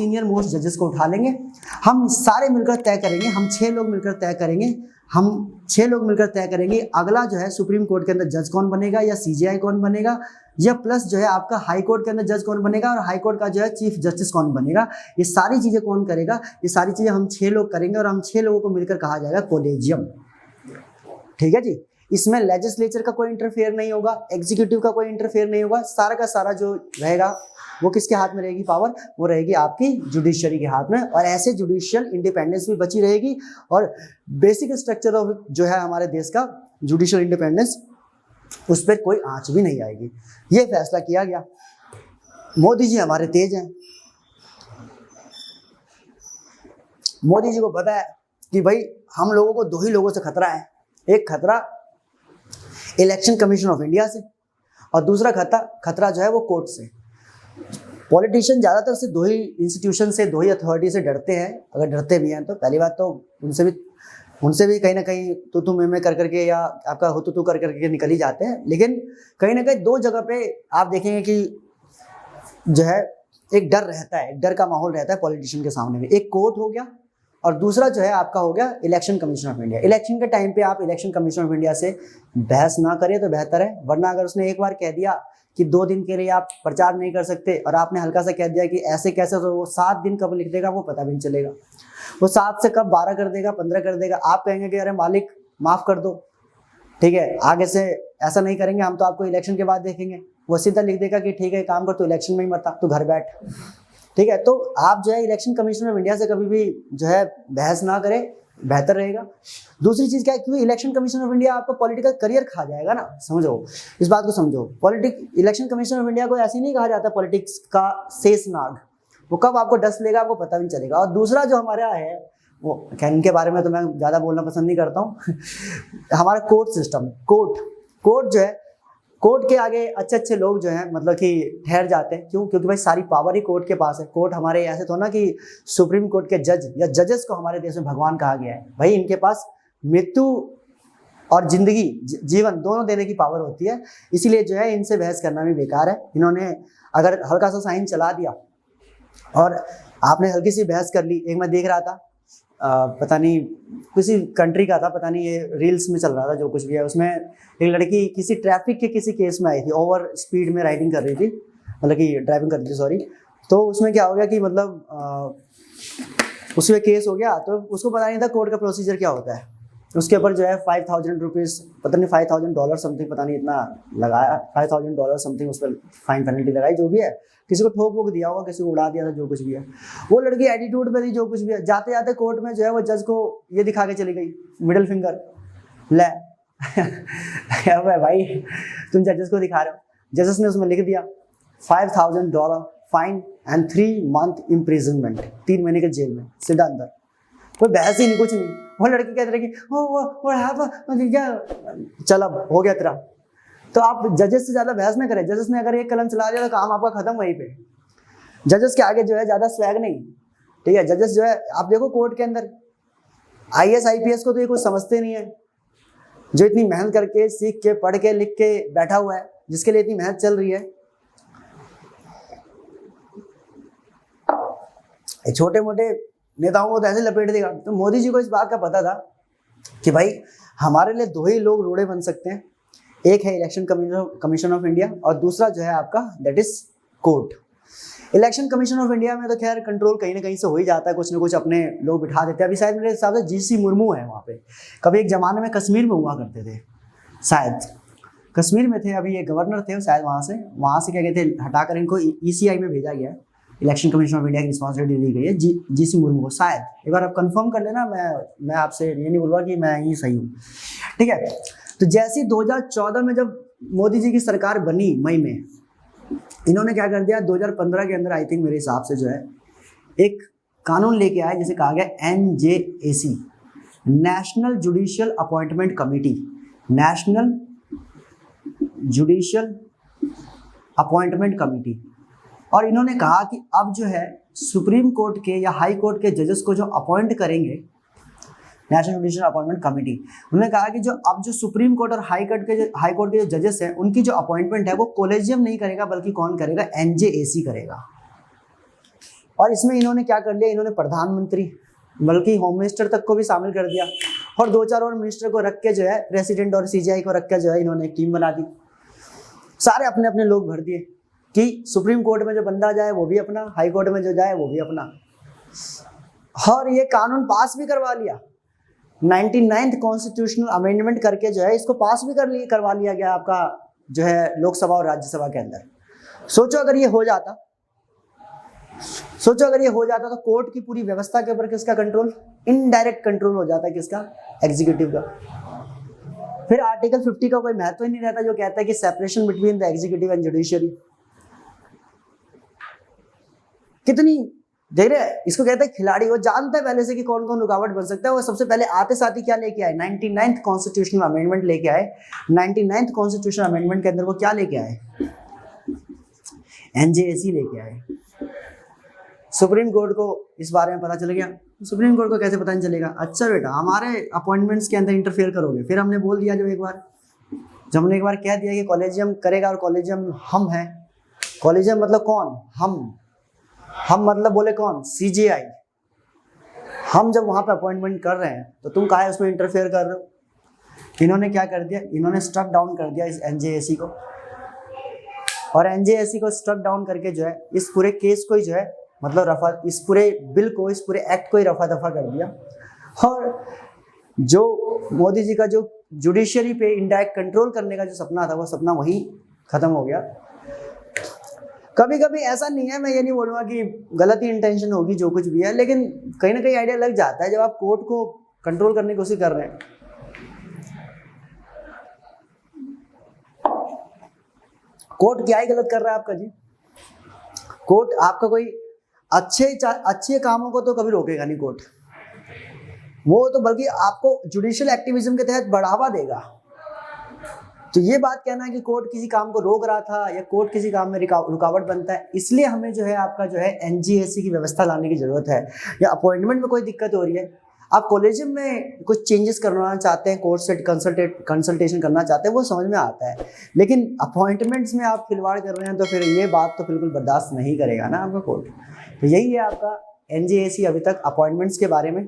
Senior most जजेस को उठा लेंगे, हम सारे मिलकर तय करेंगे, हम 6 लोग मिलकर तय करेंगे, हम 6 लोग मिलकर तय करेंगे अगला जो है सुप्रीम कोर्ट के अंदर जज कौन बनेगा, या सीजेआई कौन बनेगा, या प्लस जो है आपका हाई कोर्ट के अंदर जज कौन बनेगा, और हाई कोर्ट का जो है चीफ जस्टिस कौन बनेगा। ये सारी चीजें कौन करेगा, ये सारी चीजें हम 6 लोग करेंगे, और हम 6 लोगों को मिलकर कहा जाएगा कोलेजियम। ठीक है जी। इसमें लेजिस्लेचर का कोई इंटरफेयर नहीं होगा, एग्जीक्यूटिव का कोई इंटरफेयर नहीं होगा, सारा का सारा जो रहेगा वो किसके हाथ में रहेगी पावर, वो रहेगी आपकी जुडिशरी के हाथ में। और ऐसे जुडिशियल इंडिपेंडेंस भी बची रहेगी, और बेसिक स्ट्रक्चर ऑफ जो है हमारे देश का जुडिशियल इंडिपेंडेंस, उस पर कोई आंच भी नहीं आएगी। ये फैसला किया गया। मोदी जी हमारे तेज हैं, मोदी जी को पता है कि भाई हम लोगों को 2 ही लोगों से खतरा है, एक खतरा इलेक्शन कमीशन ऑफ इंडिया से, और दूसरा खतरा जो है वो कोर्ट से। पॉलिटिशियन ज्यादातर से 2 ही इंस्टीट्यूशन से, 2 ही अथॉरिटी से डरते हैं। अगर डरते भी हैं तो पहली बात तो उनसे भी कहीं ना कहीं तू में कर करके या आपका हो तू कर करके निकल ही जाते हैं। लेकिन कहीं ना कहीं 2 जगह पे आप देखेंगे कि जो है एक डर रहता है, एक डर का माहौल रहता है पॉलिटिशियन के सामने में। एक कोर्ट हो गया, और दूसरा जो है आपका हो गया election commission of India. Election के टाइम पे आप इलेक्शन कमीशन ऑफ इंडिया से बहस ना करें तो बेहतर है, वरना अगर उसने एक बार कह दिया कि 2 दिन के लिए आप प्रचार नहीं कर सकते, और आपने हल्का सा कह दिया कि ऐसे कैसे, तो वो 7 दिन कब लिख देगा वो पता भी नहीं चलेगा। वो 7 से कब 12 कर देगा, 15 कर देगा। आप कहेंगे कि अरे मालिक माफ कर दो, ठीक है आगे से ऐसा नहीं करेंगे, हम तो आपको इलेक्शन के बाद देखेंगे। वो सीधा लिख देगा कि ठीक है काम कर, तो इलेक्शन में ही मत आ, तो घर बैठ। ठीक है, तो आप जो है इलेक्शन कमीशन ऑफ इंडिया से कभी भी जो है बहस ना करें, बेहतर रहेगा। दूसरी चीज क्या है, क्योंकि इलेक्शन कमीशन ऑफ इंडिया आपका पॉलिटिकल करियर खा जाएगा ना, समझो इस बात को समझो। इलेक्शन कमीशन ऑफ इंडिया को ऐसे नहीं कहा जाता पॉलिटिक्स का शेषनाग, वो कब आपको डस लेगा आपको पता भी नहीं चलेगा। और दूसरा जो हमारा है वो खैर इनके बारे में तो मैं ज्यादा बोलना पसंद नहीं करता हूँ हमारा कोर्ट सिस्टम, कोर्ट जो है, कोर्ट के आगे अच्छे लोग जो हैं मतलब कि ठहर जाते हैं। क्यों? क्योंकि भाई सारी पावर ही कोर्ट के पास है। कोर्ट हमारे ऐसे तो ना कि सुप्रीम कोर्ट के जज या जजेस को हमारे देश में भगवान कहा गया है। भाई इनके पास मृत्यु और जिंदगी, जीवन दोनों देने की पावर होती है। इसीलिए जो है इनसे बहस करना भी बेकार है। इन्होंने अगर हल्का सा साइन चला दिया और आपने हल्की सी बहस कर ली। एक मैं देख रहा था पता नहीं किसी कंट्री का था, पता नहीं ये रील्स में चल रहा था जो कुछ भी है, उसमें एक लड़की किसी ट्रैफिक के किसी केस में आई थी, ओवर स्पीड में राइडिंग कर रही थी, मतलब कि ड्राइविंग कर रही थी सॉरी। तो उसमें क्या हो गया कि मतलब उसमें केस हो गया, तो उसको पता नहीं था कोर्ट का प्रोसीजर क्या होता है। उसके ऊपर जो है 5,000 रुपीज़, पता नहीं $5,000 समथिंग, पता नहीं इतना लगाया, $5,000 समथिंग उस पर फाइन पेनल्टी लगाई, जो भी है। किसी को ठोक वोक दिया होगा, किसी को उड़ा दिया था, जो कुछ भी है। वो लड़की एटीट्यूड में थी, जो कुछ भी है। जाते जाते कोर्ट में जो है वो जज को ये दिखा के चली गई, मिडिल फिंगर ले भाई तुम जजेस को दिखा रहे हो। जजेस ने उसमें लिख दिया $5,000 फाइन एंड 3 month इम्प्रिजनमेंट, 3 महीने के जेल में, सीधा अंदर। कोई बहस ही नहीं, कुछ नहीं। वो लड़की कहते रही कि क्या चल अब हो गया तेरा। तो आप जजेस से ज्यादा बहस ना करें। जजेस ने अगर एक कलम चला दिया तो काम आपका खत्म वहीं पे। जजेस के आगे जो है ज्यादा स्वैग नहीं, ठीक है। जजेस जो है आप देखो कोर्ट के अंदर IAS IPS को तो ये कुछ समझते नहीं है, जो इतनी मेहनत करके सीख के पढ़ के लिख के बैठा हुआ है, जिसके लिए इतनी मेहनत चल रही है। छोटे मोटे नेताओं को तो ऐसे लपेट देगा। तो मोदी जी को इस बात का पता था कि भाई हमारे लिए 2 ही लोग रोड़े बन सकते हैं, एक है इलेक्शन कमीशन ऑफ इंडिया और दूसरा जो है आपका that is court. Election commission of India में तो खैर कंट्रोल कहीं ना कहीं से हो ही जाता है, कुछ ना कुछ अपने लोग बिठा देते हैं। अभी शायद मेरे हिसाब से GC मुर्मू है वहाँ पे, कभी एक जमाने में कश्मीर में हुआ करते थे, शायद कश्मीर में थे, अभी ये गवर्नर थे शायद, वहाँ से क्या कहते हैं हटा कर इनको ECI में भेजा गया है। इलेक्शन कमीशन ऑफ इंडिया की रिस्पॉन्सिबिलिटी दी गई है GC मुर्मू को, शायद एक बार आप कंफर्म कर लेना। मैं आपसे ये नहीं बोलूँगा कि मैं ही सही हूँ, ठीक है। तो जैसे 2014 में जब मोदी जी की सरकार बनी मई में, इन्होंने क्या कर दिया 2015 के अंदर आई थिंक मेरे हिसाब से जो है एक कानून लेके आए जिसे कहा गया NJAC, national judicial appointment committee, national judicial appointment committee. और इन्होंने कहा कि अब जो है सुप्रीम कोर्ट के या हाई कोर्ट के जजेस को जो अपॉइंट करेंगे नेशनल जुडिशियल अपॉइंटमेंट कमेटी, उन्होंने कहा कि जो सुप्रीम कोर्ट और हाई कोर्ट के जो जजेस हैं उनकी जो अपॉइंटमेंट है वो कोलेजियम नहीं करेगा, बल्कि कौन करेगा? NJAC करेगा। और इसमें इन्होंने क्या कर लिया, इन्होंने प्रधानमंत्री बल्कि होम मिनिस्टर तक को भी शामिल कर दिया, और 2-4 और मिनिस्टर को रख के जो है, प्रेसिडेंट और सीजीआई को रख के जो है इन्होंने एक टीम बना दी। सारे अपने अपने लोग भर दिए कि सुप्रीम कोर्ट में जो बंदा जाए वो भी अपना, हाई कोर्ट में जो जाए वो भी अपना। और ये कानून पास भी करवा लिया, 99th कॉन्स्टिट्यूशनल अमेंडमेंट करके जो है इसको पास भी करवा लिया गया आपका जो है लोकसभा और राज्यसभा के अंदर। सोचो अगर ये हो जाता, तो कोर्ट की पूरी व्यवस्था के ऊपर किसका कंट्रोल, इनडायरेक्ट कंट्रोल हो जाता है, किसका, एग्जीक्यूटिव का। फिर आर्टिकल 50 का कोई महत्व ही नहीं रहता, जो कहता है कि separation between the executive and judiciary. कितनी देख रहे हैं, इसको कहते हैं खिलाड़ी, वो जानता है पहले से कि कौन कौन रुकावट बन सकता है। वो सबसे पहले आते साथ ही क्या लेके आए, 99th कॉन्स्टिट्यूशनल अमेंडमेंट लेके आए। 99th कॉन्स्टिट्यूशनल अमेंडमेंट के अंदर वो क्या लेके आए, एनजेएसी लेके आए। सुप्रीम कोर्ट को इस बारे में पता चल गया। सुप्रीम कोर्ट को कैसे पता नहीं चलेगा, अच्छा बेटा हमारे अपॉइंटमेंट्स के अंदर इंटरफेयर करोगे। फिर हमने बोल दिया, जब हमने एक बार कह दिया कि कॉलेजियम करेगा, और कॉलेजियम हम हैं। कॉलेजियम मतलब कौन, हम मतलब बोले कौन, सीजीआई। हम जब वहां पे अपॉइंटमेंट कर रहे हैं तो तुम काहे उसमें इंटरफेयर कर रहे हो। इन्होंने क्या कर दिया, इन्होंने स्ट्रक डाउन कर दिया इस एनजेएसी को, और एनजेएसी को स्ट्रक डाउन करके जो है इस पूरे केस को ही जो है मतलब इस पूरे बिल को, इस पूरे एक्ट को ही रफा दफा कर दिया। और जो मोदी जी का जो जुडिशरी पे इनडायरेक्ट कंट्रोल करने का जो सपना था, वो सपना वहीं खत्म हो गया। कभी कभी ऐसा नहीं है, मैं ये नहीं बोलूँगा कि गलत ही इंटेंशन होगी जो कुछ भी है, लेकिन कहीं ना कहीं आइडिया लग जाता है जब आप कोर्ट को कंट्रोल करने की कोशिश कर रहे हैं। कोर्ट क्या ही गलत कर रहा है आपका जी। कोर्ट आपका कोई अच्छे कामों को तो कभी रोकेगा नहीं कोर्ट, वो तो बल्कि आपको जुडिशियल एक्टिविज्म के तहत बढ़ावा देगा। तो ये बात कहना है कि कोर्ट किसी काम को रोक रहा था या कोर्ट किसी काम में रुकावट बनता है, इसलिए हमें जो है आपका जो है एनजीएसी की व्यवस्था लाने की जरूरत है। या अपॉइंटमेंट में कोई दिक्कत हो रही है, आप कॉलेजियम में कुछ चेंजेस करवाना चाहते हैं, कोर्ट से कंसल्टेशन करना चाहते हैं, वो समझ में आता है, लेकिन अपॉइंटमेंट्स में आप खिलवाड़ कर रहे हैं तो फिर ये बात तो बिल्कुल बर्दाश्त नहीं करेगा ना आपका कोर्ट। तो यही है आपका एनजीएसी अभी तक अपॉइंटमेंट्स के बारे में।